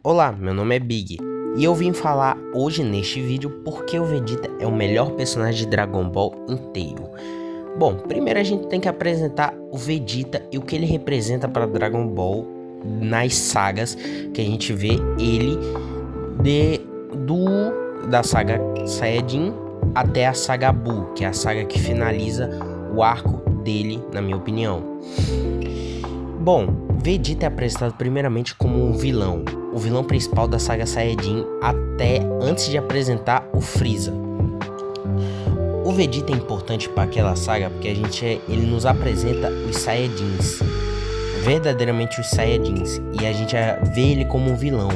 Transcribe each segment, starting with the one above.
Olá, meu nome é Big e eu vim falar hoje neste vídeo porque o Vegeta é o melhor personagem de Dragon Ball inteiro. Bom, primeiro a gente tem que apresentar o Vegeta e o que ele representa para Dragon Ball nas sagas que a gente vê ele da saga Saiyajin até a saga Buu, que é a saga que finaliza o arco dele, na minha opinião. Bom, Vegeta é apresentado primeiramente como um vilão, o vilão principal da saga Saiyajin até antes de apresentar o Freeza. O Vegeta é importante para aquela saga porque ele nos apresenta os Saiyajins, verdadeiramente os Saiyajins, e a gente vê ele como um vilão,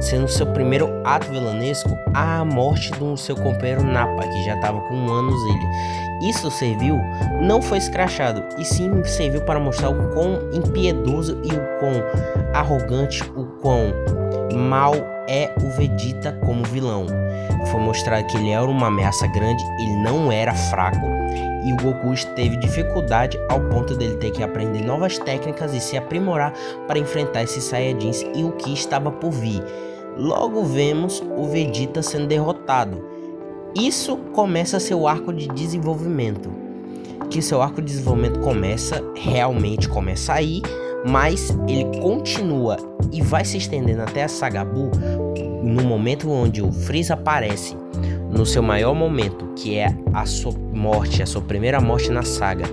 sendo seu primeiro ato vilanesco a morte do seu companheiro Nappa, que já estava com anos ele. Isso serviu, não foi escrachado, e sim serviu para mostrar o quão impiedoso e o quão arrogante, o quão mal é o Vegeta como vilão. Foi mostrado que ele era uma ameaça grande, ele não era fraco, e o Goku teve dificuldade ao ponto dele ter que aprender novas técnicas e se aprimorar para enfrentar esses Saiyajins e o que estava por vir. Logo vemos o Vegeta sendo derrotado. Isso começa seu arco de desenvolvimento. Que seu arco de desenvolvimento realmente começa aí, mas ele continua e vai se estendendo até a saga Buu, no momento onde o Freeza aparece, no seu maior momento, que é a sua morte, a sua primeira morte na saga,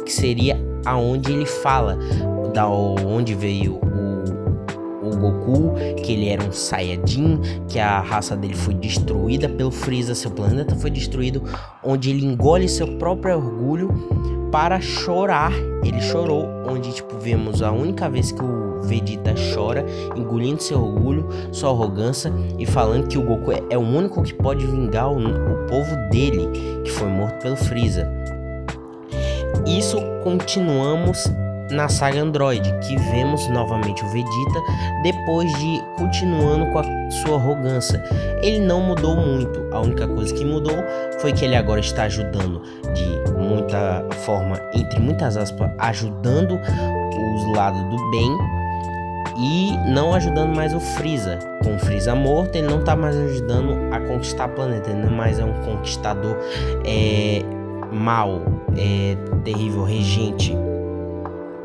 que seria aonde ele fala da onde veio o Goku, que ele era um Saiyajin, que a raça dele foi destruída pelo Freeza, seu planeta foi destruído, onde ele engole seu próprio orgulho para chorar. Ele chorou, onde vemos a única vez que o Vegeta chora, engolindo seu orgulho, sua arrogância e falando que o Goku é o único que pode vingar o povo dele, que foi morto pelo Freeza. Isso continuamos na saga Android, que vemos novamente o Vegeta depois de continuando com a sua arrogância. Ele não mudou muito, a única coisa que mudou foi que ele agora está ajudando de muita forma, entre muitas aspas, ajudando os lados do bem e não ajudando mais o Freeza. Com o Freeza morto, ele não está mais ajudando a conquistar o planeta, ele não mais é um conquistador mau, terrível regente.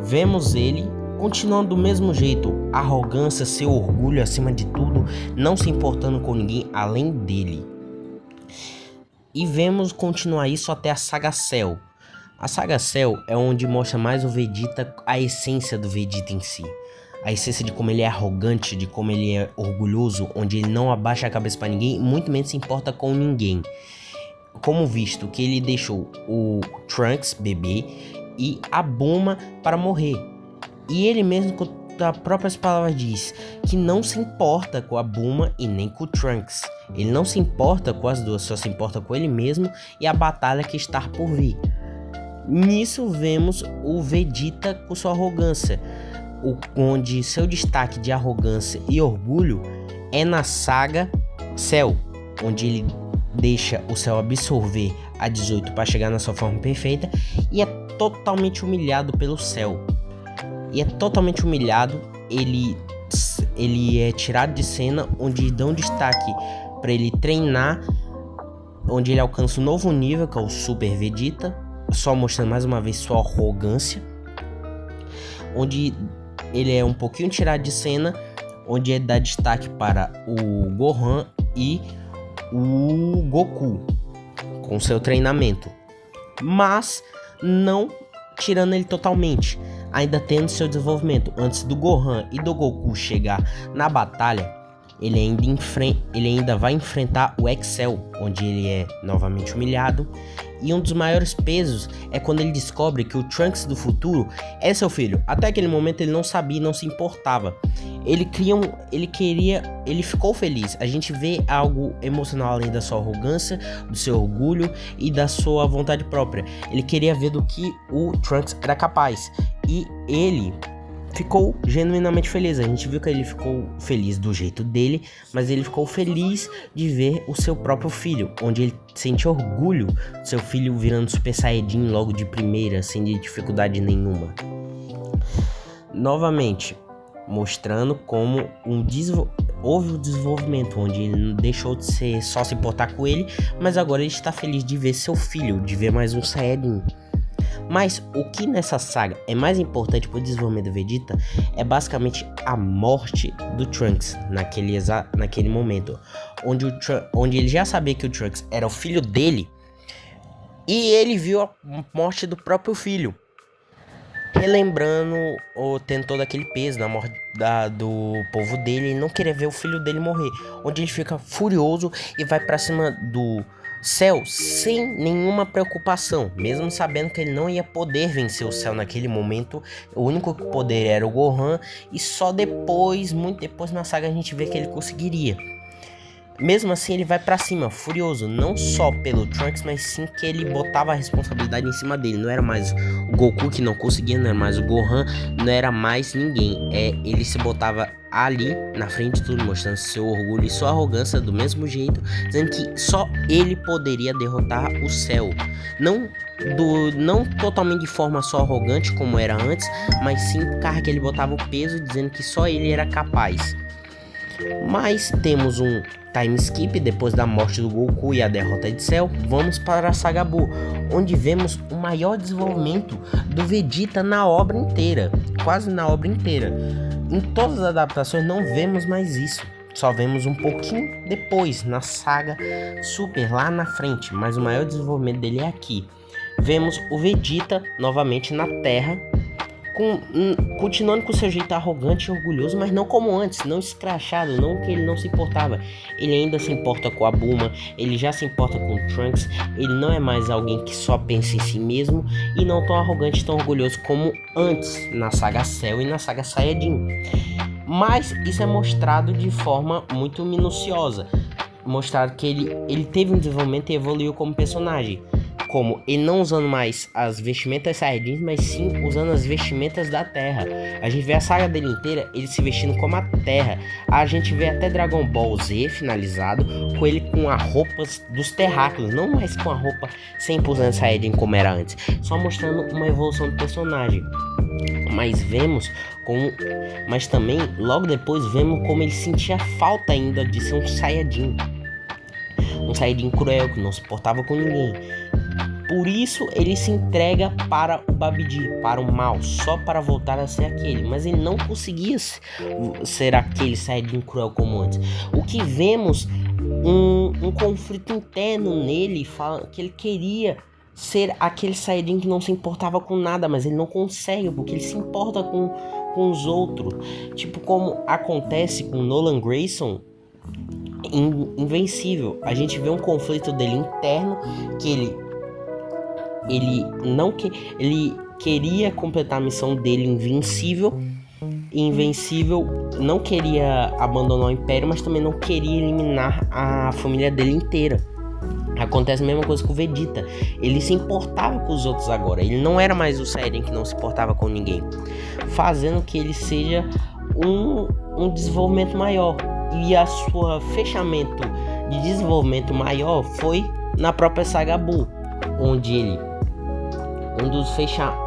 Vemos ele continuando do mesmo jeito, arrogância, seu orgulho acima de tudo, não se importando com ninguém além dele. E vemos continuar isso até a saga Cell. A saga Cell é onde mostra mais o Vegeta, a essência do Vegeta em si. A essência de como ele é arrogante, de como ele é orgulhoso, onde ele não abaixa a cabeça para ninguém, muito menos se importa com ninguém. Como visto que ele deixou o Trunks bebê e a Bulma para morrer. E ele mesmo, com as próprias palavras, diz que não se importa com a Bulma e nem com o Trunks. Ele não se importa com as duas, só se importa com ele mesmo e a batalha que está por vir. Nisso vemos o Vegeta com sua arrogância, onde seu destaque de arrogância e orgulho é na saga Cell, onde ele deixa o Cell absorver a 18 para chegar na sua forma perfeita e é totalmente humilhado pelo Cell. E é totalmente humilhado, ele é tirado de cena, onde dão destaque para ele treinar, onde ele alcança um novo nível, que é o Super Vegeta, só mostrando mais uma vez sua arrogância, onde ele é um pouquinho tirado de cena, onde ele dá destaque para o Gohan e o Goku com seu treinamento, mas não tirando ele totalmente, ainda tendo seu desenvolvimento. Antes do Gohan e do Goku chegar na batalha, ele ainda vai enfrentar o Excel, onde ele é novamente humilhado. E um dos maiores pesos é quando ele descobre que o Trunks do futuro é seu filho. Até aquele momento ele não sabia, não se importava. Ele ficou feliz. A gente vê algo emocional além da sua arrogância, do seu orgulho e da sua vontade própria. Ele queria ver do que o Trunks era capaz. E ele ficou genuinamente feliz. A gente viu que ele ficou feliz do jeito dele, mas ele ficou feliz de ver o seu próprio filho, onde ele sente orgulho do seu filho virando Super Saiyajin logo de primeira, sem dificuldade nenhuma. Novamente, mostrando como houve o desenvolvimento, onde ele deixou de ser só se importar com ele, mas agora ele está feliz de ver seu filho, de ver mais um Saiyajin. Mas o que nessa saga é mais importante para o desenvolvimento do Vegeta é basicamente a morte do Trunks naquele momento, onde ele já sabia que o Trunks era o filho dele e ele viu a morte do próprio filho, relembrando ou tendo todo aquele peso na morte do povo dele, e não querer ver o filho dele morrer, onde ele fica furioso e vai para cima do Cell sem nenhuma preocupação, mesmo sabendo que ele não ia poder vencer o Cell naquele momento. O único poder era o Gohan, e só depois, muito depois na saga, a gente vê que ele conseguiria. Mesmo assim, ele vai pra cima, furioso, não só pelo Trunks, mas sim que ele botava a responsabilidade em cima dele. Não era mais o Goku que não conseguia, não era mais o Gohan, não era mais ninguém. Ele se botava ali na frente de tudo, mostrando seu orgulho e sua arrogância do mesmo jeito, dizendo que só ele poderia derrotar o Cell. Não totalmente de forma só arrogante como era antes, mas sim por causa que ele botava o peso, dizendo que só ele era capaz. Mas temos um time skip depois da morte do Goku e a derrota de Cell. Vamos para a Saga Buu, onde vemos o maior desenvolvimento do Vegeta na obra inteira, quase na obra inteira. Em todas as adaptações não vemos mais isso, só vemos um pouquinho depois na saga Super lá na frente, mas o maior desenvolvimento dele é aqui. Vemos o Vegeta novamente na Terra, continuando com seu jeito arrogante e orgulhoso, mas não como antes, não escrachado, não que ele não se importava. Ele ainda se importa com a Bulma, ele já se importa com o Trunks, ele não é mais alguém que só pensa em si mesmo e não tão arrogante, tão orgulhoso como antes na saga Cell e na saga Saiyajin. Mas isso é mostrado de forma muito minuciosa, mostrado que ele teve um desenvolvimento e evoluiu como personagem. Como ele não usando mais as vestimentas Saiyajins, mas sim usando as vestimentas da Terra. A gente vê a saga dele inteira, ele se vestindo como a Terra. A gente vê até Dragon Ball Z finalizado, com ele com as roupas dos terráqueos, não mais com a roupa 100% Saiyajin como era antes, só mostrando uma evolução do personagem. Mas também, logo depois, vemos como ele sentia falta ainda de ser um Saiyajin. Um Saiyajin cruel, que não se portava com ninguém. Por isso ele se entrega para o Babidi, para o mal, só para voltar a ser aquele. Mas ele não conseguia ser aquele Saiyajin cruel como antes. O que vemos, um conflito interno nele, que ele queria ser aquele Saiyajin que não se importava com nada, mas ele não consegue, porque ele se importa com os outros. Tipo como acontece com Nolan Grayson, Invencível. A gente vê um conflito dele interno, que ele queria completar a missão dele Invencível. Invencível não queria abandonar o Império, mas também não queria eliminar a família dele inteira. Acontece a mesma coisa com o Vegeta. Ele se importava com os outros agora. Ele não era mais o Saiyajin que não se importava com ninguém, fazendo que ele seja um desenvolvimento maior. E a sua fechamento de desenvolvimento maior foi na própria Saga Buu, onde ele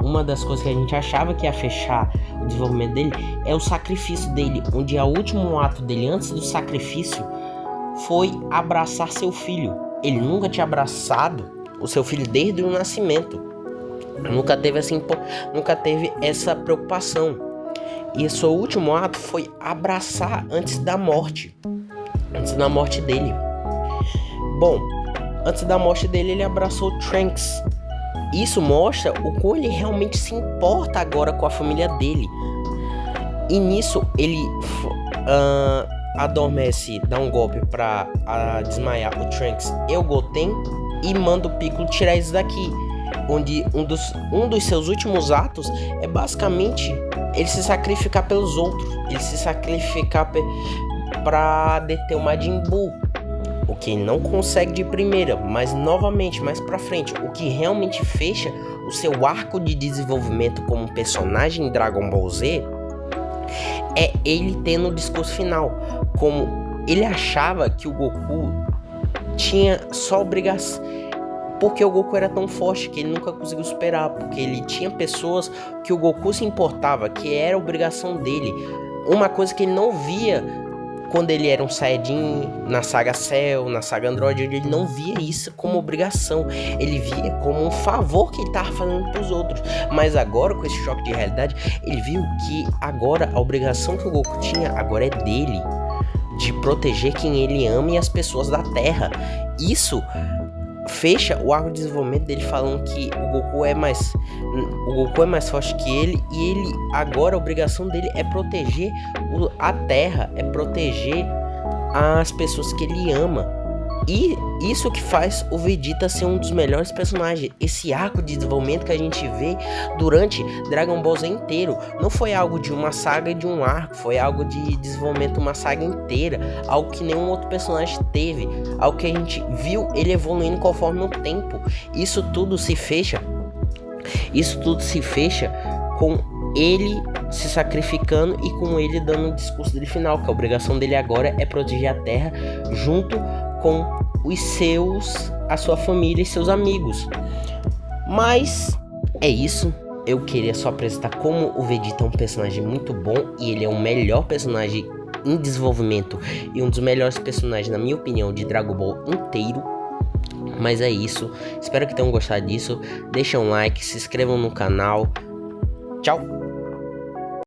uma das coisas que a gente achava que ia fechar o desenvolvimento dele é o sacrifício dele, onde o último ato dele antes do sacrifício foi abraçar seu filho. Ele nunca tinha abraçado o seu filho desde o nascimento, nunca teve essa preocupação, e seu último ato foi abraçar antes da morte dele. Bom, antes da morte dele, ele abraçou o Trunks. Isso mostra o quão ele realmente se importa agora com a família dele. E nisso ele adormece, dá um golpe pra desmaiar o Trunks e o Goten, e manda o Piccolo tirar isso daqui. Onde um dos seus últimos atos é basicamente ele se sacrificar pelos outros. Ele se sacrificar pra deter o Majin Buu. O que ele não consegue de primeira, mas novamente, mais pra frente, o que realmente fecha o seu arco de desenvolvimento como personagem em Dragon Ball Z é ele tendo o discurso final. Como ele achava que o Goku tinha só obrigação, porque o Goku era tão forte que ele nunca conseguiu superar, porque ele tinha pessoas que o Goku se importava, que era obrigação dele. Uma coisa que ele não via quando ele era um Saiyajin na saga Cell, na saga Android, ele não via isso como obrigação, ele via como um favor que ele tava fazendo pros outros. Mas agora, com esse choque de realidade, ele viu que agora a obrigação que o Goku tinha agora é dele, de proteger quem ele ama e as pessoas da Terra. Isso fecha o arco de desenvolvimento dele falando que o Goku é mais forte que ele, e ele agora a obrigação dele é proteger a Terra, é proteger as pessoas que ele ama. E isso que faz o Vegeta ser um dos melhores personagens. Esse arco de desenvolvimento que a gente vê durante Dragon Ball Z inteiro não foi algo de uma saga e de um arco, foi algo de desenvolvimento, uma saga inteira, algo que nenhum outro personagem teve, algo que a gente viu ele evoluindo conforme o tempo. Isso tudo se fecha com ele se sacrificando e com ele dando o discurso dele final, que a obrigação dele agora é proteger a Terra junto com a sua família e seus amigos. Mas é isso. Eu queria só apresentar como o Vegeta é um personagem muito bom, e ele é o melhor personagem em desenvolvimento e um dos melhores personagens, na minha opinião, de Dragon Ball inteiro. Mas é isso. Espero que tenham gostado disso. Deixem um like, se inscrevam no canal. Tchau!